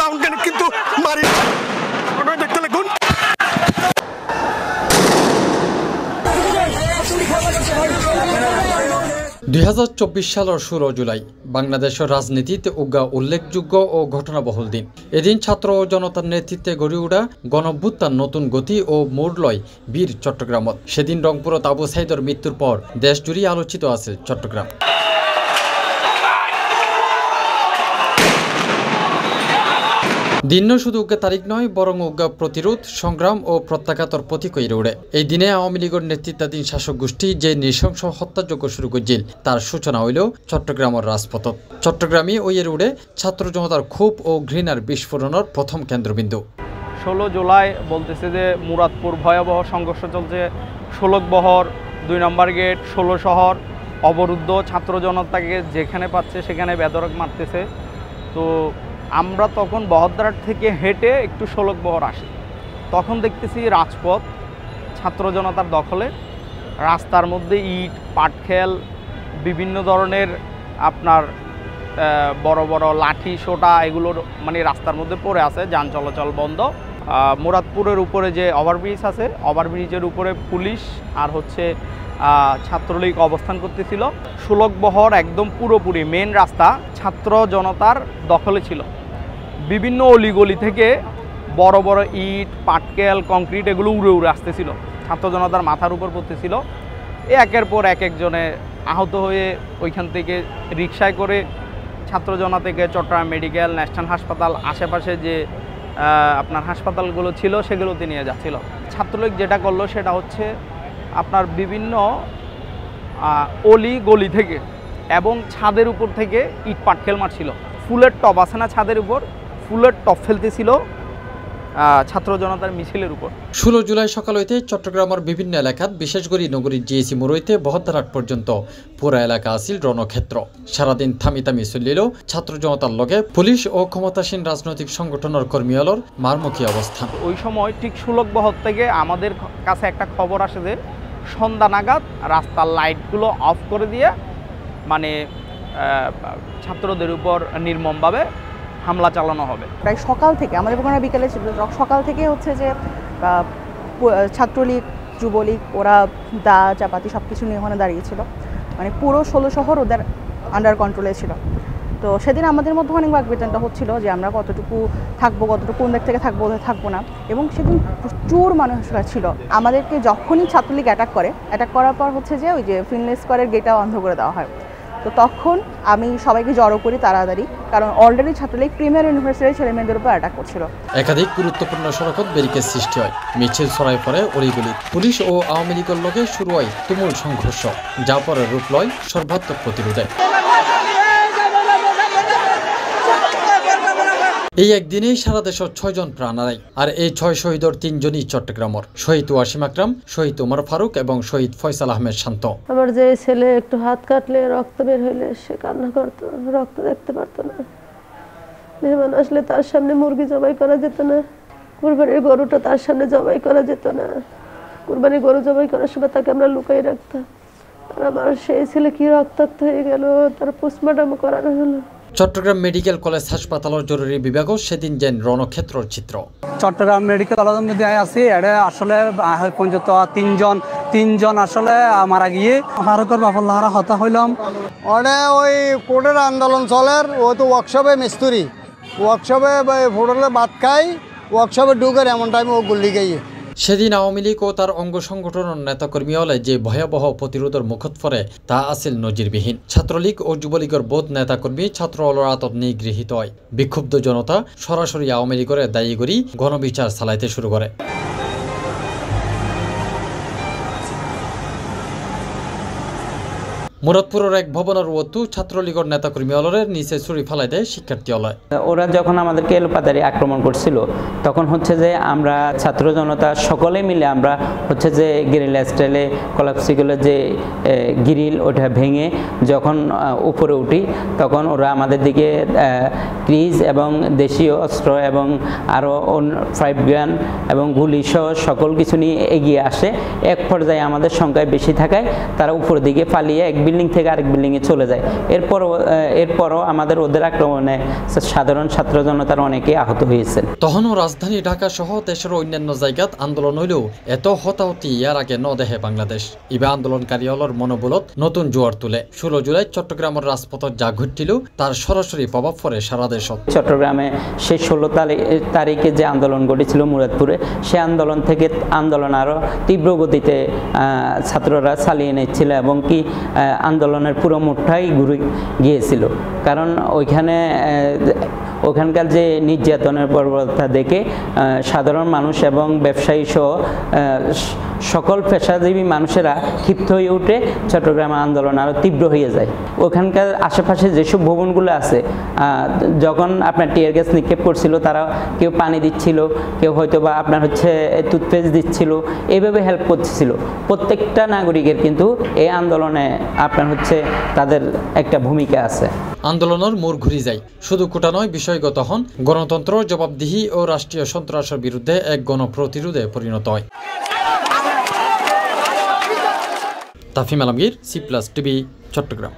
Sound কিন্তু মারি দেখতে লাগুন। 2024 সালের 16 জুলাই বাংলাদেশের রাজনীতিতে উগা উল্লেখযোগ্য ও ঘটনাবহুল দিন। এদিন ছাত্র ও জনতার নেতৃত্বে গড়ে ওঠা গণঅভ্যুত্থান নতুন গতি ও মোড় লয় বীর চট্টগ্রামত। সেদিন রংপুরত আবু সাইদর মৃত্যুর পর দেশ জুড়ে আলোচিত আছে চট্টগ্রাম। দিন শুধু উগ্গা তারিখ নয়, বরং উগ্গা প্রতিরোধ সংগ্রাম ও প্রত্যাঘাতর প্রতীক হয়ে ওঠে। এই দিনে আওয়ামী লীগের নেতৃত্বাধীন শাসক গোষ্ঠী যে নৃশংস হত্যাযজ্ঞ শুরু করেছিল তার সূচনা হইল চট্টগ্রামের রাজপথত। চট্টগ্রামে ওই রোডে ছাত্র জনতার ক্ষোভ ও ঘৃণার বিস্ফোরণের প্রথম কেন্দ্রবিন্দু। 16 জুলাই বলতেছে যে মুরাদপুর ভয়াবহ সংঘর্ষ চলছে। ষোলকবহর 2 নম্বর গেট 16 শহর অবরুদ্ধ, ছাত্র জনতাকে যেখানে পাচ্ছে সেখানে বেধড়ক মারতেছে। তো আমরা তখন বহদ্দারহাট থেকে হেঁটে একটু ষোলকবহর আসি, তখন দেখতেছি রাজপথ ছাত্র জনতার দখলে। রাস্তার মধ্যে ইট পাটখেল বিভিন্ন ধরনের আপনার বড় বড় লাঠি সোটা এগুলোর মানে রাস্তার মধ্যে পড়ে আছে, যান চলাচল বন্ধ। মুরাদপুরের উপরে যে ওভারব্রিজ আছে, ওভারব্রিজের উপরে পুলিশ আর হচ্ছে ছাত্রলীগ অবস্থান করতেছিল। ষোলকবহর একদম পুরোপুরি মেন রাস্তা ছাত্র জনতার দখলে ছিল। বিভিন্ন অলিগলি থেকে বড় বড় ইট পাটকেল কংক্রিট এগুলো উড়ে উড়ে আসতেছিল, ছাত্র জনতার মাথার উপর পড়তেছিল। একের পর এক একজনে আহত হয়ে ওইখান থেকে রিকশায় করে ছাত্র জনতাকে চট্টগ্রাম মেডিকেল, ন্যাশনাল হাসপাতাল, আশেপাশে যে আপনার হাসপাতালগুলো ছিল সেগুলোতে নিয়ে যাচ্ছিল। ছাত্রলীগ যেটা করলো সেটা হচ্ছে আপনার বিভিন্ন অলি গলি থেকে এবং ছাদের উপর থেকে ইট পাটকেল মারছিল। ফুলের টব আছে না ছাদের উপর, ফুলের টপ ফেলতেছিল ছাত্র জনতার মিছিলের উপর। 16 জুলাই সকাল হইতে চট্টগ্রামের বিভিন্ন এলাকাত বিশেষ করে নগরীর জিএসি মোড় হইতে বহদ্দারহাট পর্যন্ত পুরা এলাকা আছিল রণক্ষেত্র। সারাদিন থামি থামি চলিল ছাত্র জনতার লগে পুলিশ ও ক্ষমতাসীন রাজনৈতিক সংগঠনের কর্মীদের মারমুখী অবস্থান। ওই সময় ঠিক ষোলকবহর থেকে আমাদের কাছে একটা খবর আসে যে সন্ধ্যা নাগাদ রাস্তার লাইটগুলো অফ করে দিয়ে মানে ছাত্রদের উপর নির্মমভাবে হামলা চালানো হবে। প্রায় সকাল থেকে আমাদের ওখানে বিকেলে ছিল, সকাল থেকে হচ্ছে যে ছাত্রলীগ যুবলীগ ওরা দা চাপাতি সব কিছু নিয়ে ওখানে দাঁড়িয়েছিল, মানে পুরো 16 শহর ওদের আন্ডার কন্ট্রোলে ছিল। তো সেদিন আমাদের মধ্যে অনেক বাকবিতণ্ডা হচ্ছিল যে আমরা কতটুকু থাকবো, কতটুকু কোন দিক থেকে থাকবো, থাকবো না। এবং সেদিন প্রচুর মানুষ ছিল। আমাদেরকে যখনই ছাত্রলীগ অ্যাটাক করার পর হচ্ছে যে ওই যে ফিনলেস স্কোয়ারের গেটটা বন্ধ করে দেওয়া হয়। তো তখন আমি সবাইকে জড়ো করি তাড়াতাড়ি, কারণ অলরেডি ছাত্রলীগ প্রিমিয়ার ইউনিভার্সিটির ছেলেমেয়েদের উপর অ্যাটাক করছিল। একাধিক গুরুত্বপূর্ণ সড়কত ব্যারিকেড সৃষ্টি হয়, মিছিল ছড়ায় পড়ে অলিগলি। পুলিশ ও আওয়ামী লীগের লগে শুরু হয় তুমুল সংঘর্ষ, যা পরে রূপ লয় সর্বাত্মক প্রতিরোধে। এই একদিনেই সারা দেশের 6 জন প্রাণ হারায়, আর এই 6 শহীদের 3 জনই চট্টগ্রামের। শহীদ ওয়াসিম আকরাম, শহীদ ওমর ফারুক এবং শহীদ ফয়সাল আহমেদ শান্ত। আমার যে ছেলে একটু হাত কাটলে রক্ত বের হইলে সে কান্না করতো, রক্ত দেখতে পারতো না। মেহমান আসলে তার সামনে মুরগি জবাই করা যেত না, কুরবানির গরুটা তার সামনে জবাই করা যেত না। কুরবানির গরু জবাই করার সময় তাকে আমরা লুকাই রাখতাম। আর আমার সেই ছেলে কি রক্তাক্ত হয়ে গেল, তার পোস্টমর্টম করানো হলো। চট্টগ্রাম মেডিকেল কলেজ হাসপাতালের জরুরি বিভাগও সেদিন যেন রণক্ষেত্রের চিত্র। চট্টগ্রাম মেডিকেল কলেজের মধ্যে আছি, এটা আসলে পর্যন্ত তিনজন আসলে মারা গিয়ে ফারুকের বাফুল্লাহরা হতা হইলাম। ওই কোর্টের আন্দোলন চলের, ও তো ওয়ার্কশপে মিস্ত্রি, ওয়ার্কশপে হোটেলে ভাত খাই, ওয়ার্কশপে ঢুকের এমন টাইমে ও গুল্লি গাইয়ে। সেদিন আওয়ামী লীগ ও তার অঙ্গ সংগঠনের নেতাকর্মী হলে যে ভয়াবহ প্রতিরোধের মুখত পড়ে তা আছিল নজিরবিহীন। ছাত্রলীগ ও যুবলীগের বোধ নেতাকর্মী ছাত্র আতত নিগৃহীত হয়। বিক্ষুব্ধ জনতা সরাসরি আওয়ামী লীগের দায়ী করি গণবিচার চালাইতে শুরু করে। মুরাদপুরের এক ভবনের ওতু ছাত্রলীগের নেতাকর্মী অলরের নিচে ছুরি ফেলাই দেয় শিক্ষার্থী অলয়। ওরা যখন আমাদেরকে এলোপাতাড়ি আক্রমণ করছিল তখন হচ্ছে যে আমরা ছাত্র জনতা সকলে মিলে আমরা হচ্ছে যে গেরিলা স্টাইলে কলাপসিগুলো যে গিরিল ওটা ভেঙে যখন উপরে উঠি তখন ওরা আমাদের দিকে ক্রিজ এবং দেশীয় অস্ত্র এবং আরও 5 গান এবং গুলি সহ সকল কিছু নিয়ে এগিয়ে আসে। এক পর্যায়ে আমাদের সংখ্যায় বেশি থাকায় তারা উপর দিকে পালিয়ে এক বিল্ডিং থেকে আরেক বিল্ডিংয়ে চলে যায়। এরপরও আমাদের ওদের আক্রমণে সাধারণ ছাত্র জনতার অনেকে আহত হয়েছেন। তখনও রাজধানী ঢাকা সহ দেশের অন্যান্য জায়গাত আন্দোলন হইলেও এত হতাহতি ইয়ার আগে ন দেখে বাংলাদেশ। ইবা আন্দোলনকারী হলর মনোবলত নতুন জোয়ার তুলে 16 জুলাই চট্টগ্রামের রাজপথত যা ঘটিল তার সরাসরি প্রভাব পড়ে সারা দেশত। চট্টগ্রামে সেই 16 তারিখে যে আন্দোলন ঘটেছিল মুরাদপুরে, সে আন্দোলন আরও তীব্র গতিতে ছাত্ররা চালিয়ে নিচ্ছিল এবং কি আন্দোলনের পুরো মোড়টাই ঘুরে গিয়েছিল। কারণ ওখানকার যে নির্যাতনের বর্বরতা দেখে সাধারণ মানুষ এবং ব্যবসায়ী সহ সকল পেশাজীবী মানুষেরা ক্ষিপ্ত হয়ে উঠে চট্টগ্রামে আন্দোলন আরও তীব্র হয়ে যায়। ওখানকার আশেপাশে যেসব ভবনগুলো আছে, যখন আপনার টিয়ার গ্যাস নিক্ষেপ করছিল, তারা কেউ পানি দিচ্ছিল, কেউ হয়তো বা আপনার হচ্ছে টুথপেস্ট দিচ্ছিল, এইভাবে হেল্প করছিল। প্রত্যেকটা নাগরিকের কিন্তু এই আন্দোলনে আপনার হচ্ছে তাদের একটা ভূমিকা আছে। আন্দোলনের মোড় ঘুরি যায়, শুধু কোটা নয়, বিষয়গত হন গণতন্ত্র, জবাবদিহি ও রাষ্ট্রীয় সন্ত্রাসের বিরুদ্ধে এক গণপ্রতিরোধে পরিণত হয়। Tafim Alamgir, C+ TV, Chittagong.